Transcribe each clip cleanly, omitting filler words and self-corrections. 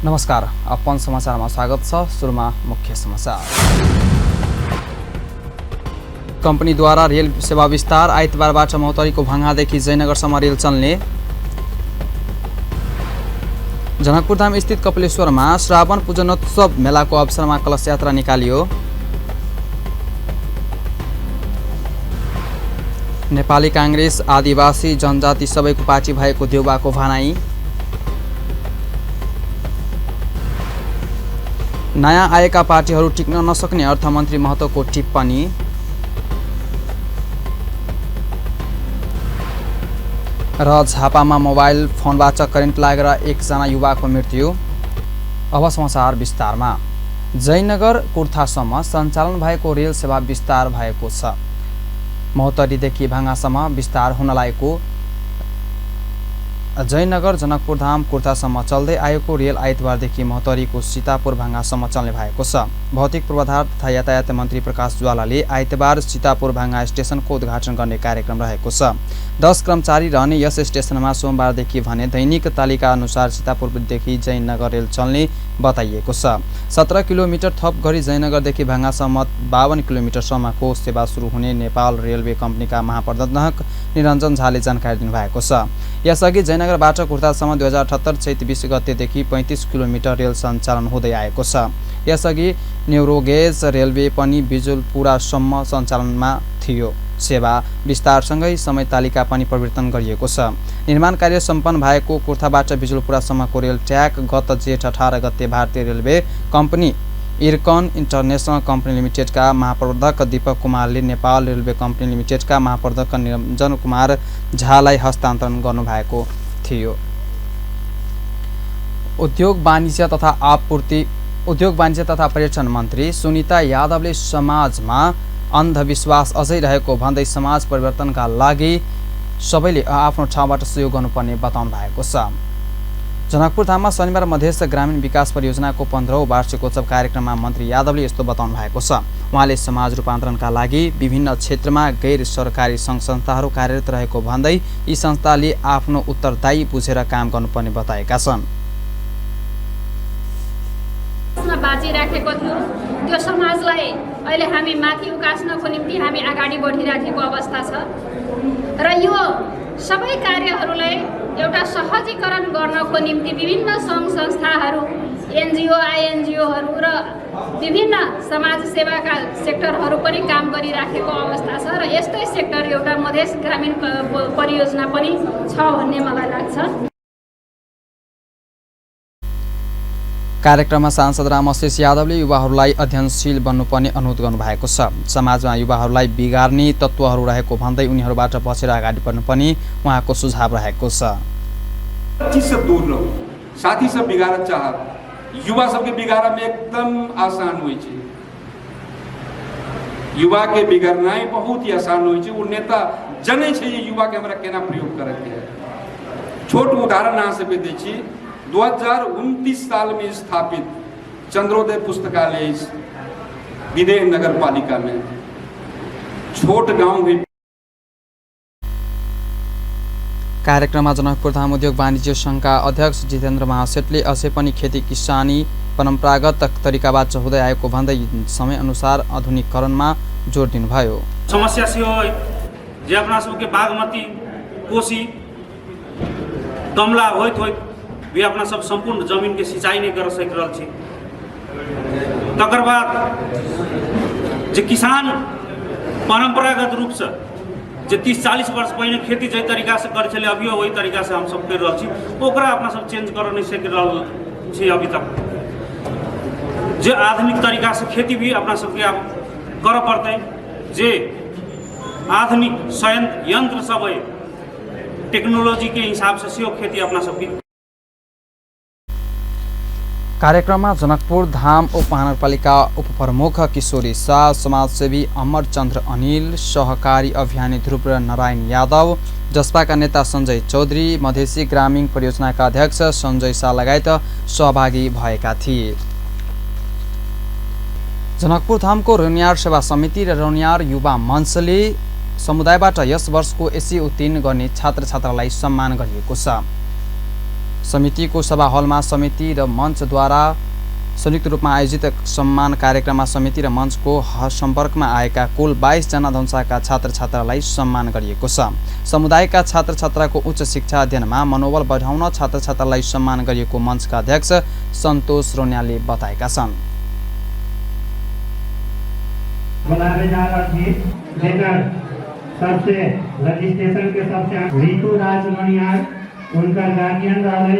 नमस्कार, अपन समाचारमा स्वागत छ। सुरुमा मुख्य समाचार। कम्पनीद्वारा रेल सेवा विस्तार, आइतबारबाट मौतरीको भङ्गादेखि जयनगरसम्म रेल चल्ने। जनकपुरधाम स्थित कपिलेश्वरमा श्रावण पूजनोत्सव मेलाको अवसरमा कलश यात्रा निकालियो। नेपाली कांग्रेस आदिवासी जनजाति सबैको पार्टी भएको देउबाको भनाई। नयाँ आएका पार्टीहरू टिक्न नसक्ने अर्थमन्त्री महतोको टिप्पणी। र झापामा मोबाइल फोनबाट करेन्ट लागेर एकजना युवाको मृत्यु। अब समाचार विस्तारमा। जयनगर कुर्थासम्म सञ्चालन भएको रेल सेवा विस्तार भएको छ। मौतरीदेखि भाङ्गासम्म विस्तार हुन लागेको जयनगर जनकपुरधाम कुर्थासम्म चल्दै आएको रेल आइतबारदेखि मौतरीको सीतापुर भाङ्गासम्म चल्ने भएको छ। भौतिक पूर्वाधार तथा यातायात मन्त्री प्रकाश ज्वालाले आइतबार सीतापुर भाङ्गा स्टेसनको उद्घाटन गर्ने कार्यक्रम रहेको छ। 10 कर्मचारी रहने यस स्टेसनमा सोमबारदेखि भने दैनिक तालिका अनुसार सीतापुरदेखि जयनगर रेल चल्ने बताइएको छ। 17 किलोमिटर थप गरी जयनगरदेखि भाङ्गासम्म 52 किलोमिटरसम्मको सेवा सुरु हुने नेपाल रेलवे कम्पनीका महाप्रबन्धक निरञ्जन झाले जानकारी दिनुभएको छ। यसअघि जयनगरबाट कुर्थासम्म 2078 चैत 20 गतेदेखि 35 किलोमिटर रेल सञ्चालन हुँदै आएको छ। यसअघि न्युरोगेज रेलवे पनि बिजुलपुरासम्म सञ्चालनमा थियो। सेवा विस्तारसँगै समय तालिका पनि परिवर्तन गरिएको छ। निर्माण कार्य सम्पन्न भएको कुर्थाबाट बिजुलपुरासम्मको रेल ट्र्याक गत जेठ 18 गते भारतीय railway company IRCON international company लिमिटेडका महाप्रबन्धक दीपक कुमारले नेपाल रेलवे कम्पनी लिमिटेडका महाप्रबन्धक निरञ्जन कुमार झालाई हस्तान्तरण गर्नुभएको थियो। उद्योग वाणिज्य तथा पर्यटन मन्त्री सुनिता यादवले समाजमा अन्धविश्वास अझै रहेको भन्दै समाज परिवर्तनका लागि सबैले आफ्नो ठाउँबाट सहयोग गर्नुपर्ने बताउनु भएको छ। जनकपुरधाममा शनिबार मधेस ग्रामीण विकास परियोजनाको 15औं वार्षिकोत्सव कार्यक्रममा मन्त्री यादवले यस्तो बताउनु भएको छ। उहाँले समाज रूपान्तरणका लागि विभिन्न क्षेत्रमा गैर सरकारी सङ्घ संस्थाहरू कार्यरत रहेको भन्दै यी संस्थाले आफ्नो उत्तरदायी बुझेर काम गर्नुपर्ने बताएका छन्। बाँचिराखेको थियो त्यो समाजलाई अहिले हामी माथि उकास्नको निम्ति हामी अगाडि बढिराखेको अवस्था छ र यो सबै कार्यहरूलाई एउटा सहजीकरण गर्नको निम्ति विभिन्न सङ्घ संस्थाहरू, एनजिओ, आइएनजिओहरू र विभिन्न समाज सेवाका सेक्टरहरू पनि काम गरिराखेको अवस्था छ र यस्तै सेक्टर एउटा मधेस ग्रामीण परियोजना पनि छ भन्ने मलाई लाग्छ। कार्यक्रममा सांसद रामशेष यादवले युवाहरूलाई अध्ययनशील बन्नुपर्ने अनुरोध गर्नुभएको छ। समाजमा युवाहरूलाई बिगार्ने तत्त्वहरू रहेको भन्दै उनीहरूबाट बचेर अगाडि बढ्नुपर्ने उहाँको सुझाव रहेको छ। से दूर रहो, साथी सब बिगाड़ चाहत युवा सबके बिगाड़ा में एकदम आसान होइ छै। युवा के बिगड़नाइ बहुत ही आसान होइ छै। वो नेता जनै छै ये युवा के हमरा केना प्रयोग करे के है। छोट उदाहरण अहाँ सबके दै छी। 2029 साल में स्थापित चंद्रोदय पुस्तकालय विदेह नगर पालिका में छोट गांव भी। कार्यक्रममा जनकपुरधाम उद्योग वाणिज्य संघका अध्यक्ष जितेन्द्र महासेठले अझै पनि खेती किसानी परम्परागत तरिकाबाट हुँदै आएको भन्दै समय अनुसार आधुनिकीकरणमा जोड दिनुभयो। समस्या से हो जे अपना सबके बागमती, कोसी, कमला होइत भी अपना सब संपूर्ण जमीन के सिंचाई नहीं कर सक रहा छी। तकर बाद जे किसान परंपरागत रूप से जे 30-40 वर्ष पहले खेती जे तरीका से कर छले अभियो वही तरीका से हम सब कर रहा छी। ओकरा अपना सब चेंज कर नहीं सक रहा छी अभी तक। जे आधुनिक तरीका से खेती भी अपना सबके अब कर पड़ते। जे आधुनिक यंत्र सब टेक्नोलॉजी के हिसाब से सेहो खेती अपना सबकी। कार्यक्रममा जनकपुरधाम उपमहानगरपालिका उपप्रमुख किशोरी शाह, समाजसेवी अमरचन्द्र अनिल, सहकारी अभियानी ध्रुव नारायण यादव, जसपाका नेता सञ्जय चौधरी, मधेसी ग्रामीण परियोजनाका अध्यक्ष सञ्जय शाह लगायत सहभागी भएका थिए। जनकपुरधामको रौनियार सेवा समिति र रौनियार युवा मञ्चले समुदायबाट यस वर्षको एससी उत्तीर्ण गर्ने छात्र छात्रालाई सम्मान गरिएको छ। समितिको सभा हलमा समिति र मञ्चद्वारा संयुक्त रूपमा आयोजित सम्मान कार्यक्रममा समिति र मञ्चको सम्पर्कमा आएका कुल 22 जना धनुषाका छात्र छात्रालाई सम्मान गरिएको छ। समुदायका छात्र छात्राको उच्च शिक्षा अध्ययनमा मनोबल बढाउन छात्र छात्रालाई सम्मान गरिएको मञ्चका अध्यक्ष सन्तोष रोन्यालले बताएका छन्। सबसे रजिस्ट्रेशन के सबसे ऋतु राजमणियार उनका गार्जियन रहे।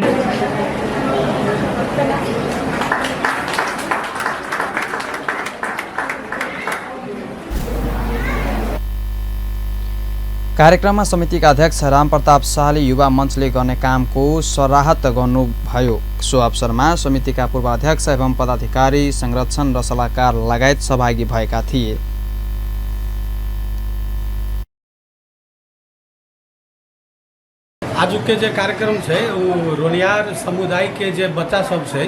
कार्यक्रममा समितिका अध्यक्ष रामप्रताप शाहले युवा मञ्चले गर्ने कामको सराहत गर्नुभयो। सो अवसरमा समितिका पूर्वाध्यक्ष एवं पदाधिकारी, संरक्षण र सल्लाहकार लगायत सहभागी भएका थिए। आज के जे कार्यक्रम है वो रोनियार समुदाय के जे बच्चा सब है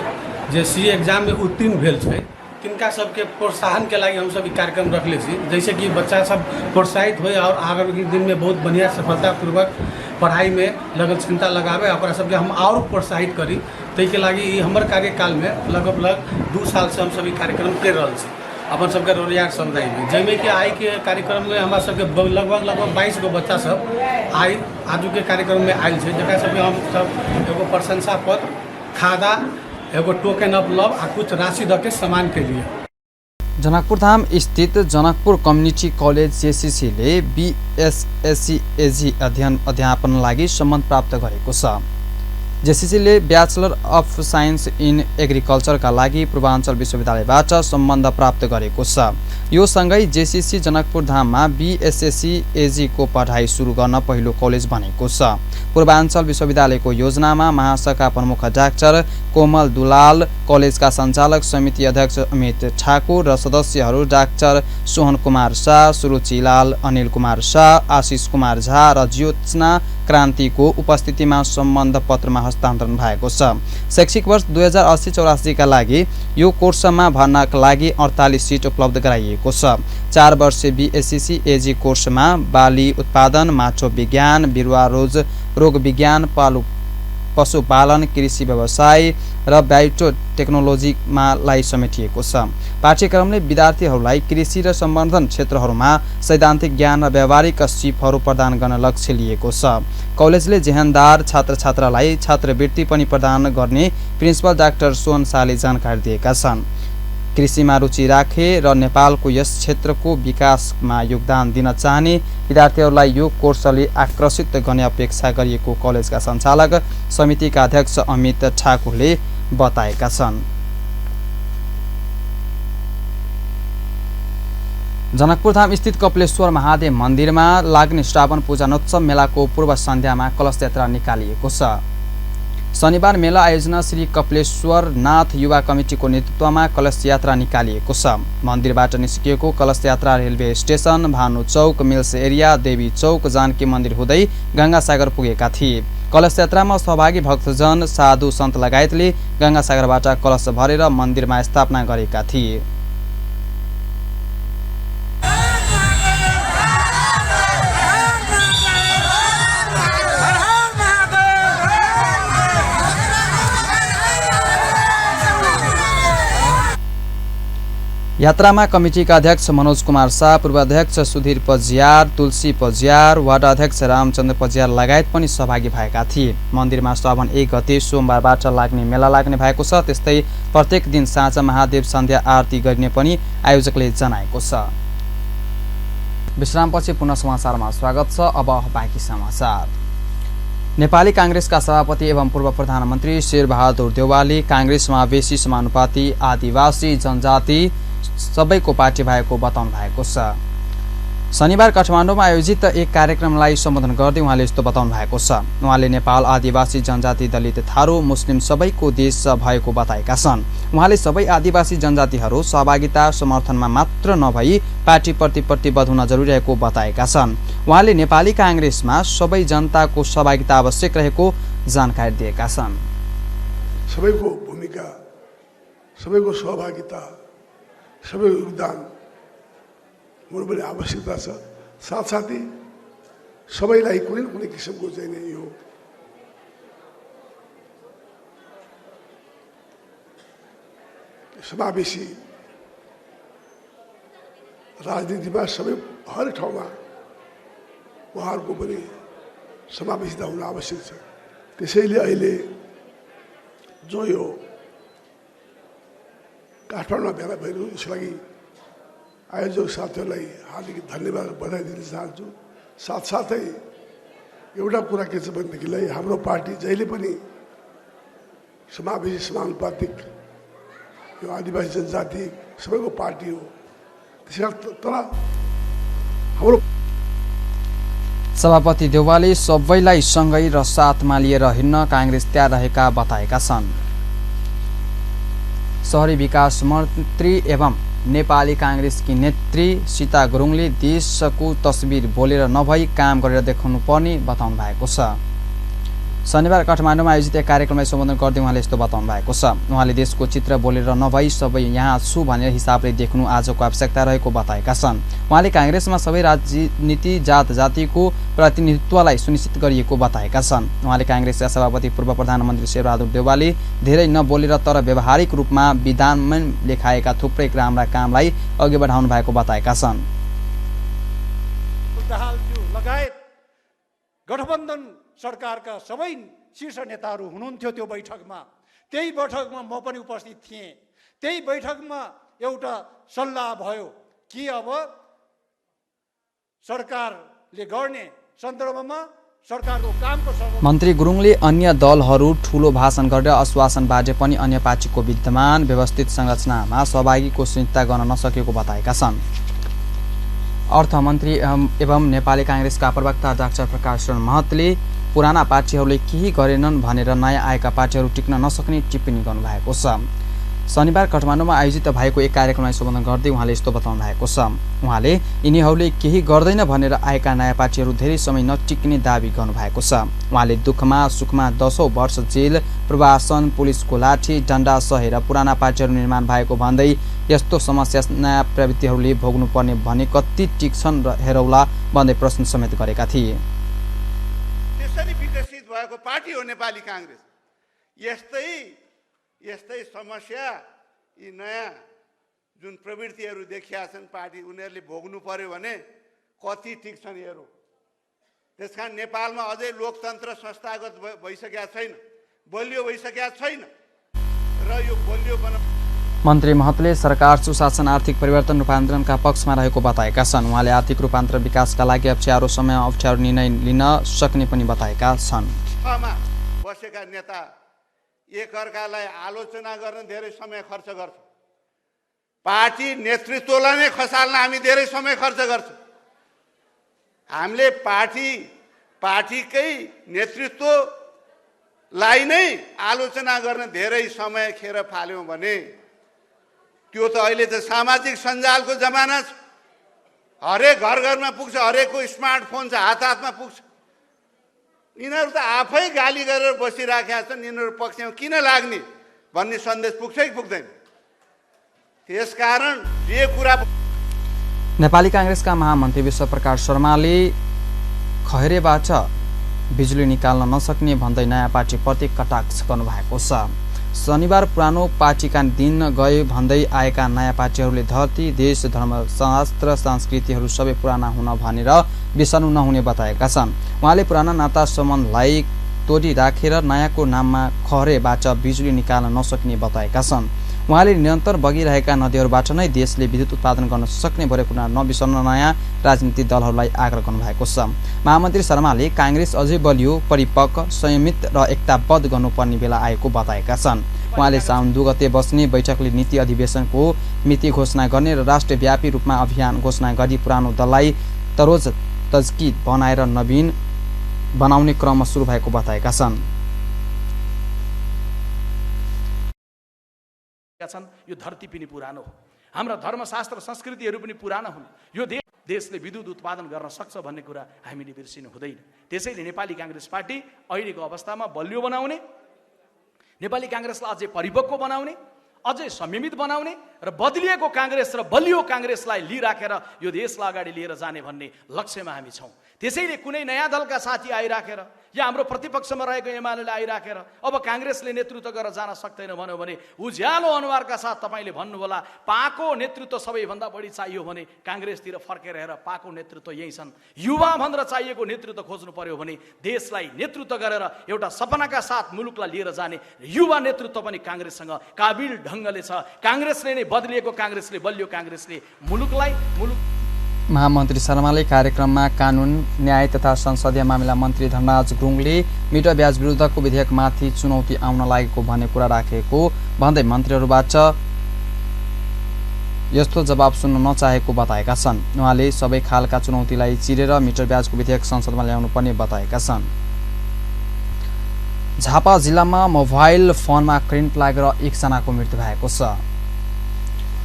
जे सी एग्जाम में उत्तीर्ण भेल है तिनका सबके प्रोत्साहन के लिए हम सब ई कार्यक्रम रखले छी, जैसे कि बच्चा सब प्रोत्साहित हो और आगामी दिन में बहुत बढ़िया सफलतापूर्वक पढ़ाई में लगनशीलता लगावे और सबके हम और प्रोत्साहित करी। तै के लागि ई हमर कार्यकाल में लगभग 2 साल से हम सब ई कार्यक्रम कर रहा छी अपन सबके रोनियार समुदाय में, जैमें कि आई के कार्यक्रम में हमारा सबके लगभग 22 गो बच्चा सब आई आजू के कार्यक्रम में आयल है, जरा सबके हम सब एगो प्रशंसा पत्र, खादा, एगो टोकन ऑफ लव आ कुछ राशि द के सम्मान के लिए। जनकपुर धाम स्थित जनकपुर कम्युनिटी कलेज जेसीसीले बीएसएससी एजी अध्यापन लागि सम्मान प्राप्त गरेको छ। जेसीसीले ब्याचलर अफ साइन्स इन एग्रिकल्चरका लागि पूर्वाञ्चल विश्वविद्यालयबाट सम्बन्ध प्राप्त गरेको छ। यो सँगै जेसीसी जनकपुर धाममा बीएसएससी एजी को पढाइ सुरु गर्न पहिलो कलेज बनेको छ। पूर्वाञ्चल विश्वविद्यालयको योजनामा महाशाखा प्रमुख डाक्टर कोमल दुलाल, कलेजका सञ्चालक समिति अध्यक्ष अमित ठाकुर र सदस्यहरू डाक्टर सोहन कुमार शाह, सुरुचिलाल, अनिल कुमार शाह, आशिष कुमार झा र ज्योत्सना क्रान्तिको उपस्थितिमा सम्बन्ध पत्रमा हस्तान्तरण भएको छ। शैक्षिक वर्ष 2080-84 का लागि यो कोर्समा भर्नाका लागि 48 सीट उपलब्ध गराइएको छ। 4 वर्षीय बीएससीसी एजी कोर्समा बाली उत्पादन, माछो विज्ञान, बिरुवा रोग विज्ञान, पशुपालन, कृषि व्यवसाय र बायोटेक्नोलोजीमा लाई समेटिएको छ। पाठ्यक्रमले विद्यार्थीहरूलाई कृषि र सम्बन्धन क्षेत्रहरूमा सैद्धान्तिक ज्ञान र व्यावहारिक सिपहरू प्रदान गर्न लक्ष्य लिएको छ। कलेजले जेहेन्दार छात्र छात्रालाई छात्रवृत्ति पनि प्रदान गर्ने प्रिन्सिपल डाक्टर सोहन शाहले जानकारी दिएका छन्। कृषिमा रुचि राखे र नेपालको यस क्षेत्रको विकासमा योगदान दिन चाहने विद्यार्थीहरूलाई यो कोर्सले आकर्षित गर्ने अपेक्षा गरिएको कलेजका सञ्चालक समितिका अध्यक्ष अमित ठाकुरले बताएका छन्। जनकपुर धाम स्थित कपिलेश्वर महादेव मन्दिरमा लाग्ने श्रावण पूजनोत्सव मेलाको पूर्व सन्ध्यामा कलश यात्रा निकालिएको छ। शनिबार मेला आयोजना श्री कपिलेश्वर नाथ युवा कमिटीको नेतृत्वमा कलश यात्रा निकालिएको छ। मन्दिरबाट निस्किएको कलश यात्रा रेलवे स्टेसन, भानु चौक, मिल्स एरिया, देवी चौक, जानकी मन्दिर हुँदै गंगासागर पुगेका थिए। कलश यात्रामा सहभागी भक्तजन, साधु सन्त लगायतले गंगासागरबाट कलश भरेर मन्दिरमा स्थापना गरेका थिए। यात्रामा कमिटीका अध्यक्ष मनोज कुमार शाह, पूर्वाध्यक्ष सुधीर पजियार, तुलसी पजियार, वार्ड अध्यक्ष रामचन्द्र पजियार लगायत पनि सहभागी भएका थिए। मन्दिरमा श्रावण 1 गते सोमबारबाट लाग्ने मेला लाग्ने भएको छ। त्यस्तै प्रत्येक दिन साँझ महादेव सन्ध्या आरती गर्ने पनि आयोजकले जनाएको छ। विश्रामपछि पुनः समाचारमा स्वागत छ। अब बाँकी समाचार। नेपाली कांग्रेसका सभापति एवं पूर्व प्रधानमन्त्री शेरबहादुर देउवाले कांग्रेस समावेशी समानुपाती आदिवासी जनजाति सबैको पार्टी भएको बताउनु भएको छ। शनिबार काठमाडौँमा आयोजित एक कार्यक्रमलाई सम्बोधन गर्दै उहाँले यस्तो बताउनु भएको छ। उहाँले नेपाल आदिवासी जनजाति, दलित, थारू, मुस्लिम सबैको देश भएको बताएका छन्। उहाँले सबै आदिवासी जनजातिहरू सहभागिता समर्थनमा मात्र नभई पार्टीप्रति प्रतिबद्ध हुन जरुरी रहेको बताएका छन्। उहाँले नेपाली कांग्रेसमा सबै जनताको सहभागिता आवश्यक रहेको जानकारी दिएका छन्। सबैको भूमिका, सबैको सहभागिता, सबै योगदान बड़ी आवश्यकता छ। साथसाथै सबैलाई कुनै न कुनै किसिमको चाहिँ यो समावेशी राजनीतिमा सबै हर ठाउँमा उहाँहरूको पनि समावेशिता हुन आवश्यक छ। त्यसैले अहिले जो यो काठमाडौँमा भेला भइरहेको यसको लागि आयोजक साथीहरूलाई हार्दिक धन्यवाद र बधाई दिन चाहन्छु। साथसाथै एउटा कुरा के छ भनेदेखिलाई हाम्रो पार्टी जहिले पनि समावेशी समानुपातिक यो आदिवासी जनजाति सबैको पार्टी हो। त्यसै तर हाम्रो सभापति देउवाले सबैलाई सँगै र साथमा लिएर हिँड्न काङ्ग्रेस तयार रहेका बताएका छन्। शहरी विकास मन्त्री एवं नेपाली काङ्ग्रेसकी नेत्री सीता गुरुङले देशको तस्बिर बोलेर नभई काम गरेर देखाउनु पर्ने बताउनु भएको छ। शनिबार काठमाडौँमा आयोजित एक कार्यक्रमलाई सम्बोधन गर्दै उहाँले यस्तो बताउनु भएको छ। उहाँले देशको चित्र बोलेर नभई सबै यहाँ छु भनेर हिसाबले देख्नु आजको आवश्यकता रहेको बताएका छन्। उहाँले काङ्ग्रेसमा सबै राजनीति जात जातिको प्रतिनिधित्वलाई सुनिश्चित गरिएको बताएका छन्। उहाँले काङ्ग्रेसका सभापति पूर्व प्रधानमन्त्री शेरबहादुर देउवाले धेरै नबोलेर तर व्यावहारिक रूपमा विधानमा लेखाएका थुप्रै राम्रा कामलाई अघि बढाउनु भएको बताएका छन्। गठबन्धन सरकारका सबै शीर्ष नेताहरू हुनुहुन्थ्यो त्यो बैठकमा। त्यही बैठकमा म पनि उपस्थित थिएँ। त्यही बैठकमा एउटा सल्लाह भयो कि अब सरकारले गर्ने सन्दर्भमा सरकारको कामको मन्त्री गुरुङले अन्य दलहरू ठूलो भाषण गरेर आश्वासन बाजे पनि अन्य पार्टीको विद्यमान व्यवस्थित संरचनामा सहभागीको सुनिश्चित गर्न नसकेको बताएका छन्। अर्थमन्त्री एवं नेपाली काङ्ग्रेसका प्रवक्ता डाक्टर प्रकाश शरण महतले पुराना पार्टीहरूले केही गरेनन् भनेर नयाँ आएका पार्टीहरू टिक्न नसक्ने टिप्पणी गर्नुभएको छ। शनिबार काठमाडौँमा आयोजित भएको एक कार्यक्रमलाई सम्बोधन गर्दै उहाँले यस्तो बताउनु भएको छ। उहाँले यिनीहरूले केही गर्दैन भनेर आएका नयाँ पार्टीहरू धेरै समय नटिक्ने दावी गर्नुभएको छ। उहाँले दुःखमा सुखमा 10औं वर्ष जेल, प्रवासन, पुलिसको लाठी डण्डा सहेर पुराना पार्टीहरू निर्माण भएको भन्दै यस्तो समस्या नयाँ प्रवृत्तिहरूले भोग्नुपर्ने भने कति टिक्छन् र हेरौला भन्दै प्रश्न समेत गरेका थिए। त्यसरी विकसित भएको पार्टी हो नेपाली काङ्ग्रेस। यस्तै समस्या यी नयाँ जुन प्रवृत्तिहरू देखिया छन् पार्टी उनीहरूले भोग्नु पर्यो भने कति टिक्छन् हेरौँ। त्यसकारण नेपालमा अझै लोकतन्त्र संस्थागत भइसकेका छैन, बलियो भइसकेका छैन र यो बलियो मन्त्री महतले सरकार सुशासन आर्थिक परिवर्तन रूपान्तरणका पक्षमा रहेको बताएका छन्। उहाँले आर्थिक रूपान्तरण विकासका लागि अप्ठ्यारो समय अप्ठ्यारो निर्णय लिन सक्ने पनि बताएका छन्। बसेका नेता एकअर्कालाई आलोचना गर्न धेरै समय खर्च गर्छ। पार्टी नेतृत्वलाई नै खसाल्न हामी धेरै समय खर्च गर्छौँ। हामीले पार्टीकै नेतृत्वलाई नै आलोचना गर्न धेरै समय खेर फाल्यौँ भने त्यो त अहिले त सामाजिक सञ्जालको जमाना छ। हरेक घर घरमा पुग्छ, हरेकको स्मार्टफोन छ, हात हातमा पुग्छ। यिनीहरू त आफै गाली गरेर बसिराखेका छन्, यिनीहरू पक्षमा किन लाग्ने भन्ने सन्देश पुग्छ कि पुग्दैन? त्यसकारण जे कुरा नेपाली काङ्ग्रेसका महामन्त्री विश्वप्रकाश शर्माले खैरेबाट बिजुली निकाल्न नसक्ने भन्दै नयाँ पार्टीप्रति कटाक्ष गर्नुभएको छ। शनिबार पुरानो पार्टीका दिन गए भन्दै आएका नयाँ पार्टीहरूले धरती, देश, धर्मशास्त्र, संस्कृतिहरू सबै पुराना हुन भनेर बिर्सनु नहुने बताएका छन्। उहाँले पुराना नाता सम्बन्धलाई तोडिराखेर नयाँको नाममा खहरेबाट बिजुली निकाल्न नसक्ने बताएका छन्। उहाँले निरन्तर बगिरहेका नदीहरूबाट नै देशले विद्युत उत्पादन गर्न सक्ने भएको कुरा नबिर्सन नयाँ राजनीतिक दलहरूलाई आग्रह गर्नुभएको छ। महामन्त्री शर्माले काङ्ग्रेस अझै बलियो, परिपक्व, संयमित र एकताबद्ध गर्नुपर्ने बेला आएको बताएका छन्। उहाँले साउन 2 गते बस्ने बैठकले नीति अधिवेशनको मिति घोषणा गर्ने र राष्ट्रव्यापी रूपमा अभियान घोषणा गरी पुरानो दललाई तरोज तजकी बनाएर नवीन बनाउने क्रम सुरु भएको बताएका छन्। यो धरती पनि पुरानो हो, हाम्रा धर्मशास्त्र संस्कृतिहरू पनि पुरानो हुन्। यो देशले विद्युत उत्पादन गर्न सक्छ भन्ने कुरा हामीले बिर्सिनु हुँदैन। त्यसैले नेपाली काङ्ग्रेस पार्टी अहिलेको अवस्थामा बलियो बनाउने, नेपाली काङ्ग्रेसलाई अझै परिपक्व बनाउने, अझै संयमित बनाउने र बदलिएको काङ्ग्रेस र बलियो काङ्ग्रेसलाई लिइराखेर यो देशलाई अगाडि लिएर जाने भन्ने लक्ष्यमा हामी छौँ। त्यसैले कुनै नयाँ दलका साथी आइराखेर या हाम्रो प्रतिपक्षमा रहेको एमाले आइराखेर अब काङ्ग्रेसले नेतृत्व गरेर जान सक्दैन भन्यो भने उज्यालो अनुहारका साथ तपाईँले भन्नुहोला पाको नेतृत्व सबैभन्दा बढी चाहियो भने काङ्ग्रेसतिर फर्केर हेर पाको नेतृत्व यही छन्। युवा भनेर चाहिएको नेतृत्व खोज्नु पर्यो भने देशलाई नेतृत्व गरेर एउटा सपनाका साथ मुलुकलाई लिएर जाने युवा नेतृत्व पनि काङ्ग्रेससँग काबिल ढङ्गले छ। काङ्ग्रेसले नै बदलिएको काङ्ग्रेसले बलियो काङ्ग्रेसले महामन्त्री शर्माले कार्यक्रममा कानुन न्याय तथा संसदीय मामिला मन्त्री धनराज गुरुङले मिटर ब्याज विरुद्धको विधेयकमाथि चुनौती आउन लागेको भन्ने कुरा राखेको भन्दै मन्त्रीहरूबाट यस्तो जवाब सुन्न नचाहेको बताएका छन्। उहाँले सबै खालका चुनौतीलाई चिरेर मिटर ब्याजको विधेयक संसदमा ल्याउनु पर्ने बताएका छन्। झापा जिल्लामा मोबाइल फोनमा करेन्ट लागेर एकजनाको मृत्यु भएको छ।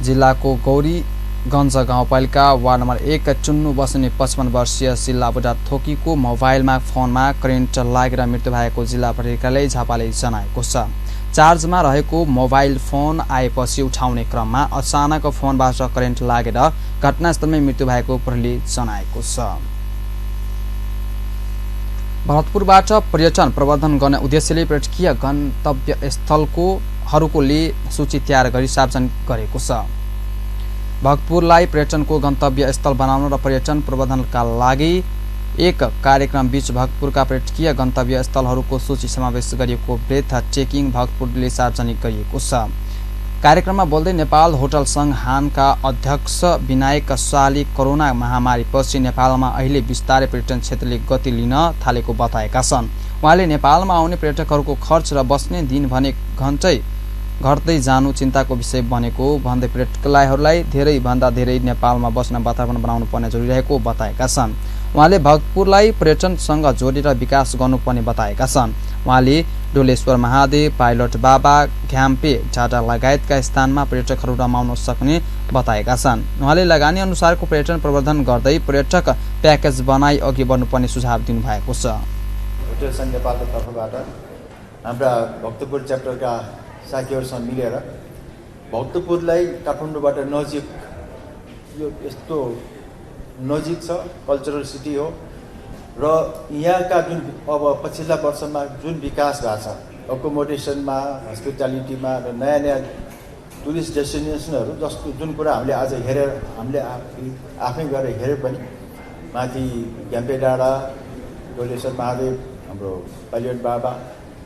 जिल्लाको गौरीगञ्ज गाउँपालिका वार्ड नम्बर 1 चुन्नु बस्ने 55 वर्षीय सिल्ला बुढा थोकीको मोबाइलमा फोनमा करेन्ट लागेर मृत्यु भएको जिल्ला प्रहरीले झापाले जनाएको छ। चार्जमा रहेको मोबाइल फोन आएपछि उठाउने क्रममा अचानक फोनबाट करेन्ट लागेर घटनास्थलमै मृत्यु भएको प्रहरीले जनाएको छ। भरतपुरबाट पर्यटन प्रवर्धन गर्ने उद्देश्यले पर्यटकीय गन्तव्य स्थलहरूको सूची तयार गरी सार्वजनिक गरेको छ। भक्तपुरलाई पर्यटनको गन्तव्य स्थल बनाउन र पर्यटन प्रवर्धनका लागि एक कार्यक्रम बीच भक्तपुरका पर्यटकीय गन्तव्य स्थलहरूको सूची समावेश गरिएको ब्रेथ चेकिङ भक्तपुरले सार्वजनिक गरिएको छ। कार्यक्रममा बोल्दै नेपाल होटल संघ हानका अध्यक्ष विनायक शाहले कोरोना महामारीपछि नेपालमा अहिले बिस्तारै पर्यटन क्षेत्रले गति लिन थालेको बताएका छन्। उहाँले नेपालमा आउने पर्यटकहरूको खर्च र बस्ने दिन भने घट्दै जानु चिन्ताको विषय बनेको भन्दै पर्यटकहरूलाई धेरैभन्दा धेरै नेपालमा बस्न वातावरण बनाउनु पर्ने जरुरी रहेको बताएका छन्। उहाँले भक्तपुरलाई पर्यटनसँग जोडेर विकास गर्नुपर्ने बताएका छन्। उहाँले डोलेश्वर महादेव, पाइलट बाबा, घ्याम्पे डाँडा लगायतका स्थानमा पर्यटकहरू रमाउन सक्ने बताएका छन्। उहाँले लगानी अनुसारको पर्यटन प्रवर्धन गर्दै पर्यटक प्याकेज बनाई अघि बढ्नुपर्ने सुझाव दिनुभएको छ। होटल संघ नेपालको तर्फबाट हाम्रा भक्तपुर च्याप्टरका साथीहरूसँग मिलेर भक्तपुरलाई काठमाडौँबाट नजिक यो यस्तो नजिक छ, कल्चरल सिटी हो र यहाँका जुन अब पछिल्ला वर्षमा जुन विकास भएको छ एकोमोडेसनमा, हस्पिटालिटीमा र नयाँ नयाँ टुरिस्ट डेस्टिनेसनहरू जस्तो जुन कुरा हामीले आज हेरेर हामीले आफै गरेर हेरे पनि माथि घ्याम्पे डाँडा, डोलेश्वर महादेव, हाम्रो पाइलट बाबा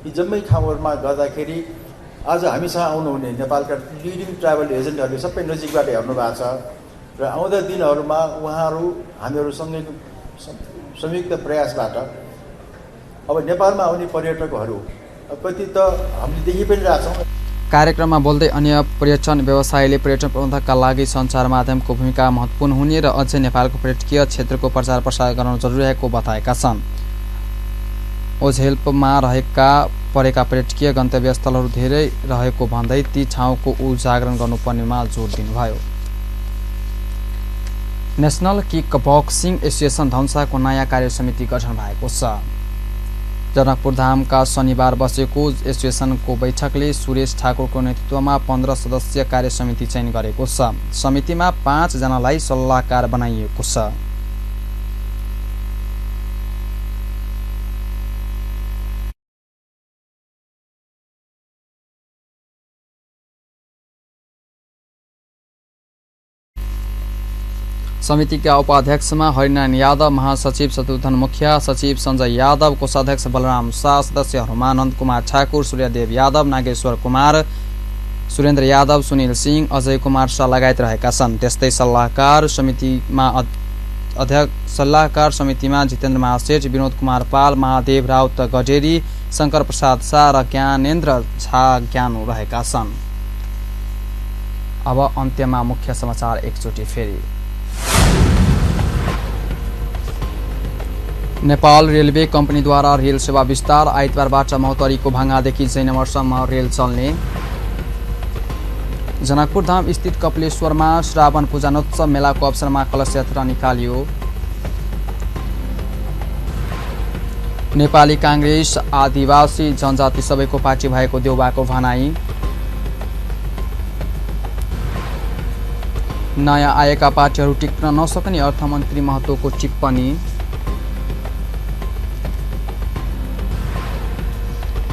यी जम्मै ठाउँहरूमा गर्दाखेरि आज हामीसँग आउनुहुने नेपालका लिडिङ ट्राभल एजेन्टहरूले सबै नजिकबाट हेर्नु भएको छ र आउँदा दिनहरूमा उहाँहरू हामीहरूसँगै संयुक्त प्रयासबाट अब नेपालमा आउने पर्यटकहरू कति त हामीले देखि पनि रहेछौँ। कार्यक्रममा बोल्दै अन्य पर्यटन व्यवसायले पर्यटन प्रबन्धकका लागि सञ्चार माध्यमको भूमिका महत्त्वपूर्ण हुने र अझै नेपालको पर्यटकीय क्षेत्रको प्रचार प्रसार गर्न जरुरी रहेको बताएका छन्। ओझेलमा परेका पर्यटकीय गन्तव्य स्थलहरू धेरै रहेको भन्दै ती ठाउँको उजागरण गर्नुपर्नेमा जोड दिनुभयो। नेसनल किक बक्सिङ एसोसिएसन धनुषाको नयाँ कार्य समिति गठन भएको छ। जनकपुर धामका शनिबार बसेको एसोसिएसनको बैठकले सुरेश ठाकुरको नेतृत्वमा 15 सदस्यीय कार्य समिति चयन गरेको छ। समितिमा 5 जनालाई सल्लाहकार बनाइएको छ। समितिका उपाध्यक्षमा हरिनारायण यादव, महासचिव शत्रुघ्न मुखिया, सचिव सञ्जय यादव, कोषाध्यक्ष बलराम शाह, सदस्यहरूमा नन्दकुमार ठाकुर, सूर्यदेव यादव, नागेश्वर कुमार, सुरेन्द्र यादव, सुनिल सिंह, अजय कुमार शाह लगायत रहेका छन्। त्यस्तै सल्लाहकार समितिमा जितेन्द्र महासेठ, विनोद कुमार पाल, महादेव राउत गडेरी, शङ्कर प्रसाद शाह र ज्ञानेन्द्र झा ज्ञानु रहेका छन्। अब अन्त्यमा मुख्य समाचार एकचोटि फेरि। नेपाल रेलवे कम्पनीद्वारा रेल सेवा विस्तार, आइतबारबाट महोत्तरीको भाङ्गादेखि जैनमरसम्म रेल चल्ने। जनकपुर धाम स्थित कपिलेश्वरमा श्रावण पूजनोत्सव मेलाको अवसरमा कलश यात्रा निकालियो। नेपाली काङ्ग्रेस आदिवासी जनजाति सबैको पार्टी भएको देउबाको भनाई। नयाँ आएका पार्टीहरू टिक्न नसक्ने अर्थमन्त्री महतोको टिप्पणी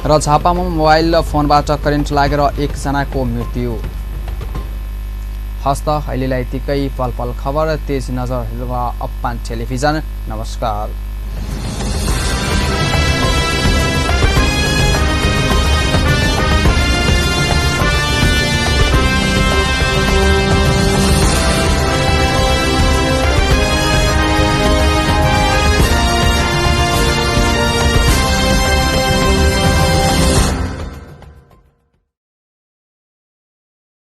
र झापामा मोबाइल फोनबाट करेन्ट लागेर एकजनाको मृत्यु। हस्त अहिलेलाई यतिकै पल पल खबर तेज नजर हेर्नु अप्पान टेलिभिजन। नमस्कार।